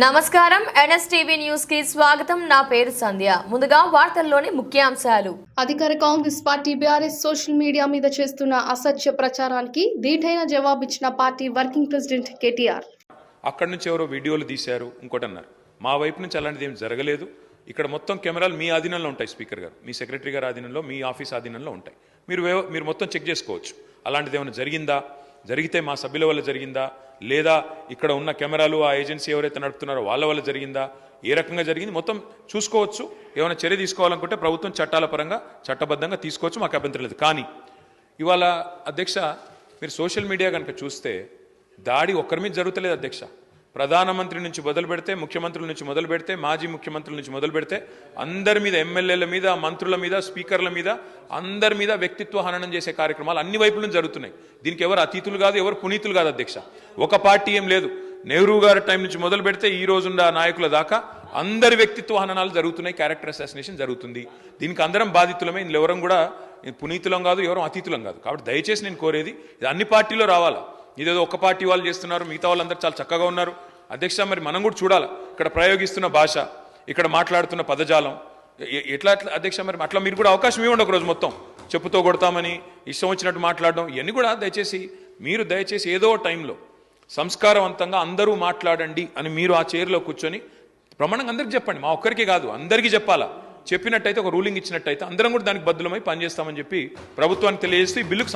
నమస్కారం NSTV news కి స్వాగతం. నా పేరు సంధ్య. ముందుగా వార్తల్లోని ముఖ్యాంశాలు. అధికార Congress party BRS social media మీద చేస్తున్న అసత్య ప్రచారానికి ధీటైన జవాబిచ్చిన పార్టీ వర్కింగ్ ప్రెసిడెంట్ కేటీఆర్. అక్కడి నుంచి ఎవరో వీడియోలు తీశారు, ఇంకోటి అన్నారు. మా వైపు నుంచి అలాంటిది ఏం జరగలేదు. ఇక్కడ మొత్తం కెమెరాలు మీ ఆధీనంలో ఉంటాయి. స్పీకర్ గారు, మీ సెక్రటరీ గారి ఆధీనంలో, మీ ఆఫీస్ ఆధీనంలో ఉంటాయి. మీరు మొత్తం చెక్ చేసుకోవచ్చు. అలాంటిది ఏమైనా జరిగిందా, జరిగితే మా సభ్యుల వల్ల జరిగిందా, లేదా ఇక్కడ ఉన్న కెమెరాలు ఆ ఏజెన్సీ ఎవరైతే నడుపుతున్నారో వాళ్ళ వల్ల జరిగిందా, ఏ రకంగా జరిగింది మొత్తం చూసుకోవచ్చు. ఏమైనా చర్య తీసుకోవాలనుకుంటే ప్రభుత్వం చట్టాల పరంగా చట్టబద్ధంగా తీసుకోవచ్చు, మాకు అభ్యంతరం లేదు. కానీ ఇవాళ అధ్యక్ష, మీరు సోషల్ మీడియా కనుక చూస్తే దాడి ఒక్కరి మీద జరుగుతలేదు అధ్యక్ష. ప్రధానమంత్రి నుంచి మొదలు పెడితే, ముఖ్యమంత్రుల నుంచి మొదలు పెడితే, మాజీ ముఖ్యమంత్రుల నుంచి మొదలు పెడితే అందరి మీద, ఎమ్మెల్యేల మీద, మంత్రుల మీద, స్పీకర్ల మీద, అందరి మీద వ్యక్తిత్వ హననం చేసే కార్యక్రమాలు అన్ని వైపుల నుంచి జరుగుతున్నాయి. దీనికి ఎవరు అతీతులు కాదు, ఎవరు పునీతులు కాదు అధ్యక్ష. ఒక పార్టీ ఏం లేదు. నెహ్రూ గారి టైం నుంచి మొదలు పెడితే ఈ రోజున్న నాయకుల దాకా అందరి వ్యక్తిత్వ హననాలు జరుగుతున్నాయి, క్యారెక్టర్ అసాసినేషన్ జరుగుతుంది. దీనికి అందరం బాధితులమే. ఇందులో ఎవరం కూడా పునీతులం కాదు, ఎవరం అతీతులం కాదు. కాబట్టి దయచేసి నేను కోరేది, ఇది అన్ని పార్టీలో రావాలా. ఇదేదో ఒక పార్టీ వాళ్ళు చేస్తున్నారు, మిగతా వాళ్ళందరూ చాలా చక్కగా ఉన్నారు అధ్యక్ష. మరి మనం కూడా చూడాలి ఇక్కడ ప్రయోగిస్తున్న భాష, ఇక్కడ మాట్లాడుతున్న పదజాలం ఎట్లా అధ్యక్ష. మరి అట్లా మీరు కూడా అవకాశం ఇవ్వండి. ఒకరోజు మొత్తం చెప్పుతో కొడతామని ఇష్టం వచ్చినట్టు మాట్లాడడం ఇవన్నీ కూడా దయచేసి ఏదో టైంలో సంస్కారవంతంగా అందరూ మాట్లాడండి అని మీరు ఆ చైర్లో కూర్చొని ప్రమాణంగా అందరికీ చెప్పండి. మా ఒక్కరికి కాదు, అందరికీ చెప్పాలా. చెప్పినట్టయితే, ఒక రూలింగ్ ఇచ్చినట్టయితే అందరం కూడా దానికి బద్దులమై పనిచేస్తామని చెప్పి ప్రభుత్వానికి తెలియజేస్తూ ఈ బిల్లుకు